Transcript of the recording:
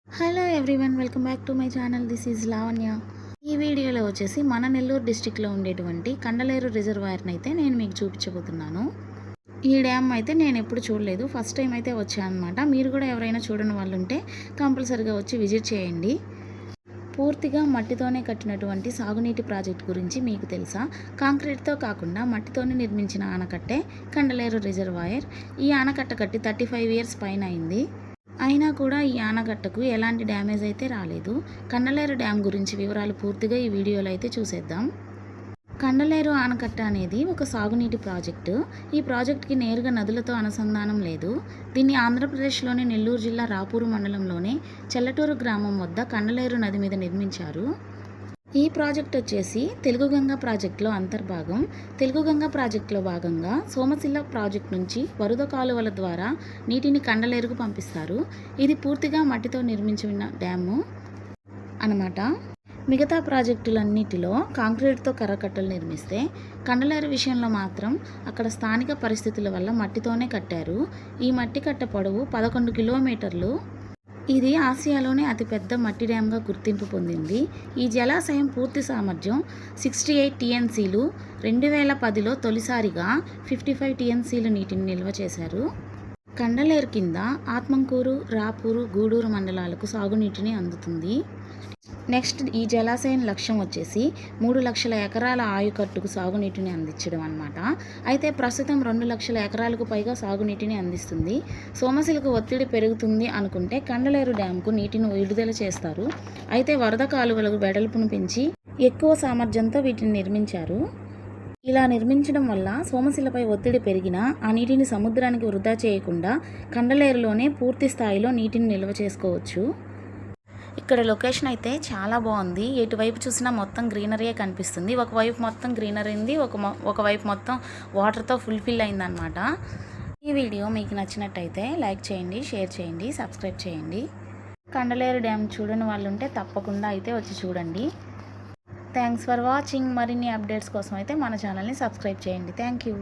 Hello everyone, welcome back to my channel. This is Lavanya. ఈ వీడియోలో వచ్చేసి మన నెల్లూరు డిస్టిక్లో ఉండేటువంటి కండలేరు రిజర్వాయర్ని అయితే నేను మీకు చూపించబోతున్నాను. ఈ డ్యామ్ అయితే నేను ఎప్పుడు చూడలేదు, ఫస్ట్ టైం అయితే వచ్చాను అనమాట. మీరు కూడా ఎవరైనా చూడని వాళ్ళు ఉంటే కంపల్సరీగా వచ్చి విజిట్ చేయండి. పూర్తిగా మట్టితోనే కట్టినటువంటి సాగునీటి ప్రాజెక్ట్ గురించి మీకు తెలుసా? కాంక్రీట్తో కాకుండా మట్టితోనే నిర్మించిన ఆనకట్టే కండలేరు రిజర్వాయర్. ఈ ఆనకట్ట కట్టి 35 ఇయర్స్ పైన అయింది. అయినా కూడా ఈ ఆనకట్టకు ఎలాంటి డ్యామేజ్ అయితే రాలేదు. కండలేరు డ్యామ్ గురించి వివరాలు పూర్తిగా ఈ వీడియోలో అయితే చూసేద్దాం. కండలేరు ఆనకట్ట అనేది ఒక సాగునీటి ప్రాజెక్టు. ఈ ప్రాజెక్టుకి నేరుగా నదులతో అనుసంధానం లేదు. దీన్ని ఆంధ్రప్రదేశ్లోని నెల్లూరు జిల్లా రాపూరు మండలంలోని చెల్లటూరు గ్రామం వద్ద కండలేరు నది మీద నిర్మించారు. ఈ ప్రాజెక్ట్ వచ్చేసి తెలుగుగంగ ప్రాజెక్టులో అంతర్భాగం. తెలుగుగంగ ప్రాజెక్టులో భాగంగా సోమశిల ప్రాజెక్ట్ నుంచి వరద కాలువల ద్వారా నీటిని కండలేరుకు పంపిస్తారు. ఇది పూర్తిగా మట్టితో నిర్మించిన డ్యాము అన్నమాట. మిగతా ప్రాజెక్టులన్నిటిలో కాంక్రీట్తో కర్రకట్టలు నిర్మిస్తే కండలేరు విషయంలో మాత్రం అక్కడ స్థానిక పరిస్థితుల వల్ల మట్టితోనే కట్టారు. ఈ మట్టి కట్ట పొడవు 11 కిలోమీటర్లు. ఇది ఆసియాలోనే అతిపెద్ద మట్టి డ్యామ్గా గుర్తింపు పొందింది. ఈ జలాశయం పూర్తి సామర్థ్యం 68 టీఎన్సీలు. 2010లో తొలిసారిగా 55 టీఎన్సీలు నీటిని నిల్వ చేశారు. కండలేరు కింద ఆత్మంకూరు, రాపూరు, గూడూరు మండలాలకు సాగునీటిని అందుతుంది. నెక్స్ట్ ఈ జలాశయం లక్ష్యం వచ్చేసి 3 లక్షల ఎకరాల ఆయుకట్టుకు సాగునీటిని అందించడం అన్నమాట. అయితే ప్రస్తుతం 2 లక్షల ఎకరాలకు పైగా సాగునీటిని అందిస్తుంది. సోమశిలకు ఒత్తిడి పెరుగుతుంది అనుకుంటే కండలేరు డ్యాంకు నీటిని విడుదల చేస్తారు. అయితే వరద కాలువలకు వెడల్పును పెంచి ఎక్కువ సామర్థ్యంతో వీటిని నిర్మించారు. ఇలా నిర్మించడం వల్ల సోమశిలపై ఒత్తిడి పెరిగినా ఆ నీటిని సముద్రానికి వృధా చేయకుండా కండలేరులోనే పూర్తి స్థాయిలో నీటిని నిల్వ చేసుకోవచ్చు. ఇక్కడ లొకేషన్ అయితే చాలా బాగుంది. ఎటువైపు చూసినా మొత్తం గ్రీనరీయే కనిపిస్తుంది. ఒకవైపు మొత్తం గ్రీనరీ ఉంది, ఒకవైపు మొత్తం వాటర్తో ఫుల్ఫిల్ అయిందనమాట. ఈ వీడియో మీకు నచ్చినట్టయితే లైక్ చేయండి, షేర్ చేయండి, సబ్స్క్రైబ్ చేయండి. కండలేరు డ్యామ్ చూడని వాళ్ళు ఉంటే తప్పకుండా అయితే వచ్చి చూడండి. Thanks for watching. మరిన్ని అప్డేట్స్ కోసం అయితే మన ఛానల్ని సబ్స్క్రైబ్ చేయండి. Thank you.